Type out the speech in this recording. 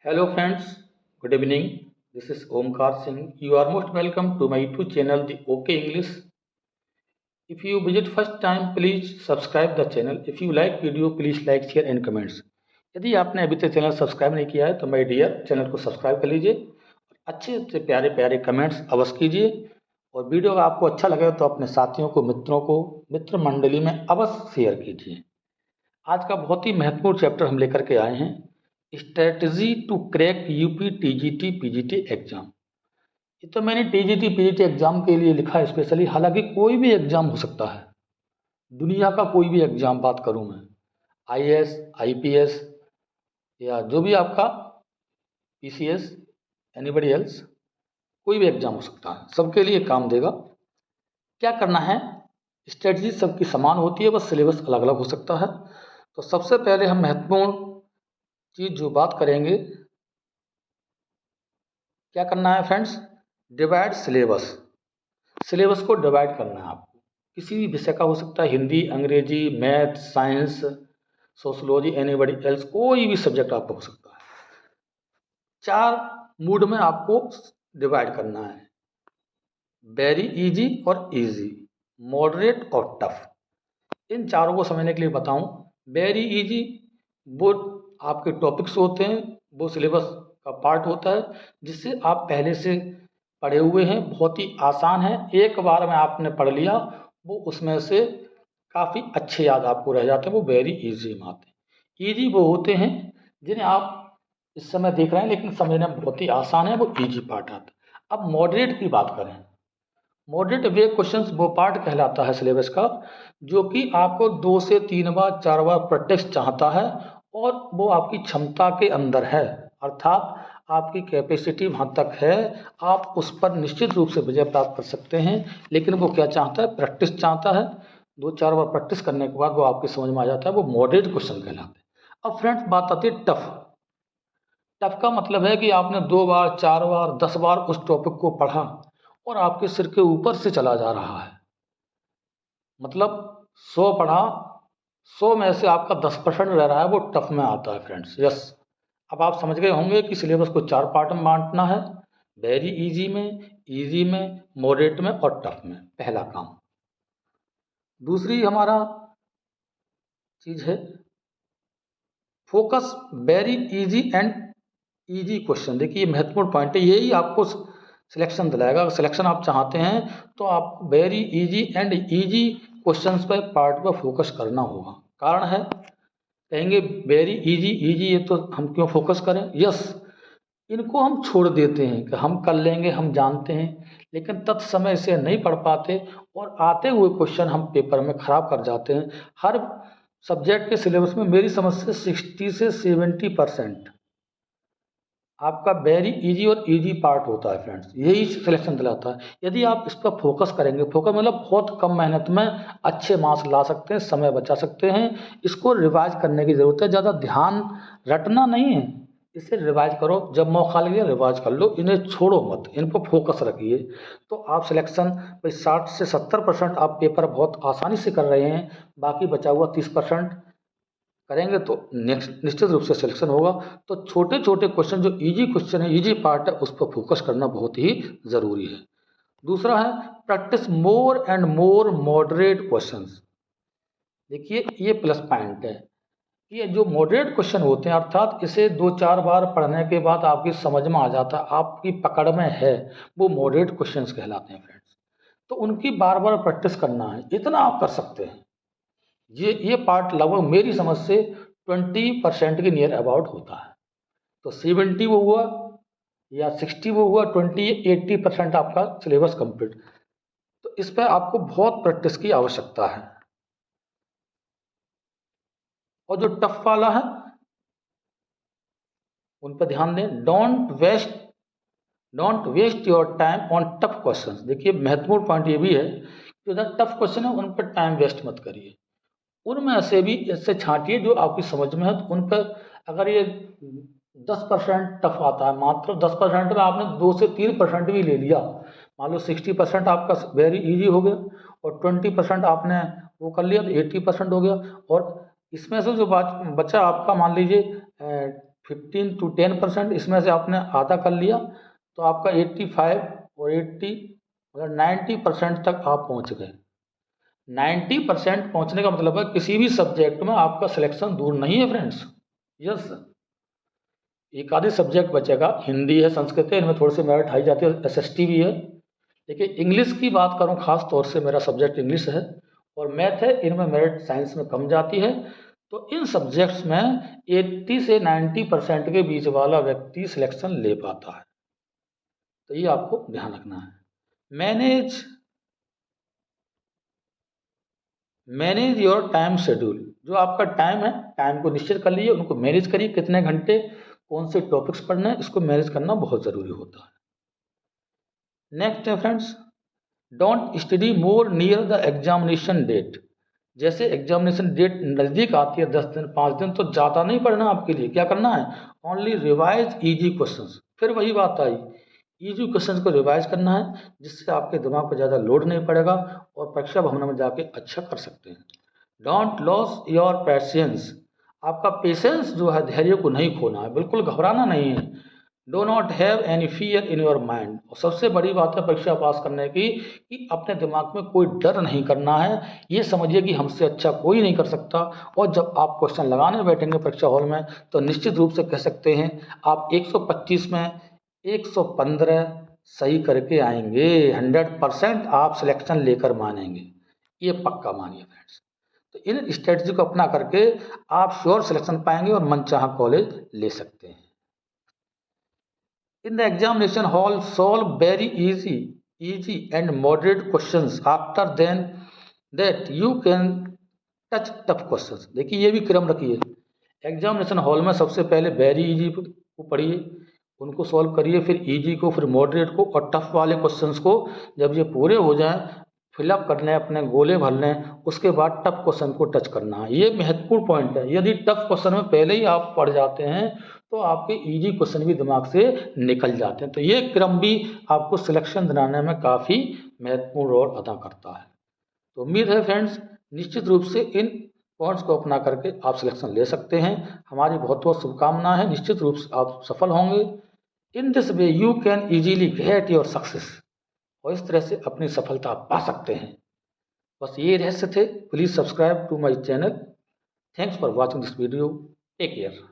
Hello friends, good evening. This is Omkar Singh. You are most welcome to my YouTube channel, The OK English. If you visit first time, please subscribe the channel. If you like video, please like, share and comments. यदि आपने अभी तक channel subscribe नहीं किया है तो my dear channel को subscribe कर लीजिए। अच्छे अच्छे प्यारे प्यारे कमेंट्स अवश्य कीजिए और वीडियो अगर आपको अच्छा लगे तो अपने साथियों को, मित्रों को, मित्र मंडली में अवश्य शेयर कीजिए। आज का बहुत ही महत्वपूर्ण चैप्टर हम लेकर के आए हैं, strategy to crack UP TGT PGT exam. ये तो मैंने टीजीटी पीजीटी एग्जाम के लिए लिखा है स्पेशली, हालांकि कोई भी एग्जाम हो सकता है, दुनिया का कोई भी एग्जाम बात करूं मैं, आईएएस, आईपीएस या जो भी आपका पीसीएस, एनीबडी एल्स, कोई भी एग्जाम हो सकता है, सबके लिए काम देगा। क्या करना है, स्ट्रेटजी सबकी समान होती है, बस सिलेबस अलग अलग हो सकता है। तो सबसे पहले हम महत्वपूर्ण चीज जो बात करेंगे, क्या करना है फ्रेंड्स, डिवाइड सिलेबस। सिलेबस को डिवाइड करना है आपको, किसी भी विषय का हो सकता है, हिंदी, अंग्रेजी, math, science, sociology, anybody else, कोई भी सब्जेक्ट आपका हो सकता है। चार मूड में आपको डिवाइड करना है, वेरी इजी और इजी, मॉडरेट और टफ। इन चारों को समझने के लिए बताऊं, वेरी इजी वो आपके टॉपिक्स होते हैं, वो सिलेबस का पार्ट होता है जिससे आप पहले से पढ़े हुए हैं, बहुत ही आसान है, एक बार में आपने पढ़ लिया, वो उसमें से काफ़ी अच्छे याद आपको रह जाते हैं, वो वेरी इजी में आते हैं। इजी वो होते हैं जिन्हें आप इस समय देख रहे हैं लेकिन समझना बहुत ही आसान है, वो इजी पार्ट आता है। अब मॉडरेट की बात करें, मॉडरेट वे क्वेश्चंस वो पार्ट कहलाता है सिलेबस का जो कि आपको 2 से 3 बार 4 बार प्रैक्टिस चाहता है और वो आपकी क्षमता के अंदर है, अर्थात आपकी कैपेसिटी वहाँ तक है, आप उस पर निश्चित रूप से विजय प्राप्त कर सकते हैं। लेकिन वो क्या चाहता है, प्रैक्टिस चाहता है, 2-4 बार प्रैक्टिस करने के बाद वो आपकी समझ में आ जाता है, वो मॉडरेट क्वेश्चन कहलाते हैं। अब फ्रेंड्स बात आती है टफ। टफ का मतलब है कि आपने 2 बार, 4 बार, 10 बार उस टॉपिक को पढ़ा और आपके सिर के ऊपर से चला जा रहा है, मतलब 100 पढ़ा, 100 में से आपका 10% रह रहा है, वो टफ में आता है फ्रेंड्स। यस, अब आप समझ गए होंगे कि सिलेबस को 4 पार्ट में बांटना है, वेरी इजी में, मॉडरेट में और टफ में, पहला काम। दूसरी हमारा चीज है focus very easy and easy question. देखिए ये महत्वपूर्ण पॉइंट है, यही आपको सिलेक्शन दिलाएगा। अगर सिलेक्शन आप चाहते हैं तो आप very easy and easy questions पर पार्ट पर फोकस करना होगा। कारण है, कहेंगे वेरी इजी इजी, ये तो हम क्यों फोकस करें। यस, इनको हम छोड़ देते हैं कि हम कर लेंगे, हम जानते हैं, लेकिन तत्समय से नहीं पढ़ पाते और आते हुए क्वेश्चन हम पेपर में खराब कर जाते हैं। हर सब्जेक्ट के सिलेबस में मेरी समझ से 60 से 70% आपका वेरी इजी और इजी पार्ट होता है फ्रेंड्स, यही सिलेक्शन दिलाता है। यदि आप इस पर फोकस करेंगे, फोकस मतलब बहुत कम मेहनत में अच्छे मार्क्स ला सकते हैं, समय बचा सकते हैं। इसको रिवाइज करने की ज़रूरत है, ज़्यादा ध्यान रटना नहीं है, इसे रिवाइज करो, जब मौका लगे रिवाइज कर लो, इन्हें छोड़ो मत, इन पर फोकस रखिए। तो आप सिलेक्शन भाई 60 से 70% आप पेपर बहुत आसानी से कर रहे हैं, बाकी बचा हुआ 30% करेंगे तो नेक्स्ट निश्चित रूप से सिलेक्शन होगा। तो छोटे छोटे क्वेश्चन जो इजी क्वेश्चन है, इजी पार्ट है, उस पर फोकस करना बहुत ही ज़रूरी है। दूसरा है practice more and more moderate questions. देखिए ये प्लस पॉइंट है, ये जो मॉडरेट क्वेश्चन होते हैं, अर्थात इसे 2-4 बार पढ़ने के बाद आपकी समझ में आ जाता है, आपकी पकड़ में है, वो मॉडरेट क्वेश्चंस कहलाते हैं फ्रेंड्स। तो उनकी बार बार प्रैक्टिस करना है, इतना आप कर सकते हैं। ये पार्ट लगभग मेरी समझ से 20% के नियर अबाउट होता है। तो 70 वो हुआ या 60 वो हुआ, 20-80% आपका सिलेबस कंप्लीट। तो इस पर आपको बहुत प्रैक्टिस की आवश्यकता है। और जो टफ वाला है उन पर ध्यान दें, don't waste your time on tough questions. देखिए महत्वपूर्ण पॉइंट ये भी है कि जो टफ क्वेश्चन है उन पर टाइम वेस्ट मत करिए, उनमें से भी इससे छांटिए जो आपकी समझ में है। तो उन पर अगर ये 10% टफ आता है, मात्र 10% में आपने 2 से 3% भी ले लिया, मान लो 60% आपका वेरी इजी हो गया और 20% आपने वो कर लिया, तो 80% हो गया। और इसमें से जो बचा आपका मान लीजिए 15 to 10%, इसमें से आपने आधा कर लिया तो आपका 85 और 80 मतलब 90% तक आप पहुंच गए। 90% पहुंचने का मतलब है किसी भी सब्जेक्ट में आपका सिलेक्शन दूर नहीं है फ्रेंड्स। यस, एक आधे सब्जेक्ट बचेगा, हिंदी है, संस्कृत है, इनमें थोड़ी सी मेरिट हाई जाती है, एसएसटी भी है। लेकिन इंग्लिश की बात करूं, खास तौर से मेरा सब्जेक्ट इंग्लिश है और मैथ है, इनमें मेरिट साइंस में कम जाती है। तो इन सब्जेक्ट्स में 80 से 90% के बीच वाला व्यक्ति सिलेक्शन ले पाता है। तो ये आपको ध्यान रखना है। Manage your time schedule. जो आपका टाइम है, टाइम को निश्चित कर लीजिए, उनको मैनेज करिए, कितने घंटे कौन से टॉपिक्स पढ़ने हैं, इसको मैनेज करना बहुत ज़रूरी होता है। नेक्स्ट है friends, don't study more near the examination date. जैसे एग्जामिनेशन डेट नज़दीक आती है, 10 दिन 5 दिन, तो ज़्यादा नहीं पढ़ना आपके लिए। क्या करना है, ओनली रिवाइज इजी क्वेश्चंस। फिर वही बात आई, इजी क्वेश्चंस को रिवाइज करना है, जिससे आपके दिमाग पर ज़्यादा लोड नहीं पड़ेगा और परीक्षा भवन में जाके अच्छा कर सकते हैं। Don't loss your patience. आपका पेशेंस जो है, धैर्य को नहीं खोना है, बिल्कुल घबराना नहीं है। Do not have any fear in your mind. और सबसे बड़ी बात है परीक्षा पास करने की, कि अपने दिमाग में कोई डर नहीं करना है। ये समझिए कि हमसे अच्छा कोई नहीं कर सकता। और जब आप क्वेश्चन लगाने बैठेंगे परीक्षा हॉल में, तो निश्चित रूप से कह सकते हैं आप 125 में 115 सही करके आएंगे। 100% आप सिलेक्शन लेकर मानेंगे, ये पक्का मानिए फ्रेंड्स। तो इन स्ट्रेटजी को अपना करके आप श्योर सिलेक्शन पाएंगे और मनचाहा कॉलेज ले सकते हैं। In the examination hall, solve very easy and moderate questions. After then, that you can touch tough questions. देखिए ये भी क्रम रखिए। एग्जामिनेशन हॉल में सबसे पहले वेरी इजी को पढ़िए, उनको सॉल्व करिए, फिर इजी को, फिर मॉडरेट को, और टफ वाले क्वेश्चंस को जब ये पूरे हो जाएं, फिलअप कर लें, अपने गोले भर लें, उसके बाद टफ क्वेश्चन को टच करना है। ये महत्वपूर्ण पॉइंट है। यदि टफ क्वेश्चन में पहले ही आप पढ़ जाते हैं तो आपके इजी क्वेश्चन भी दिमाग से निकल जाते हैं। तो ये क्रम भी आपको सिलेक्शन दिलाने में काफ़ी महत्वपूर्ण रोल अदा करता है। तो उम्मीद है फ्रेंड्स, निश्चित रूप से इन पॉइंट्स को अपना करके आप सिलेक्शन ले सकते हैं। हमारी बहुत बहुत शुभकामनाएं हैं, निश्चित रूप से आप सफल होंगे। In this way you can easily get your success. और इस तरह से अपनी सफलता पा सकते हैं। बस ये रहस्य थे। Please subscribe to my channel. Thanks for watching this video. Take care.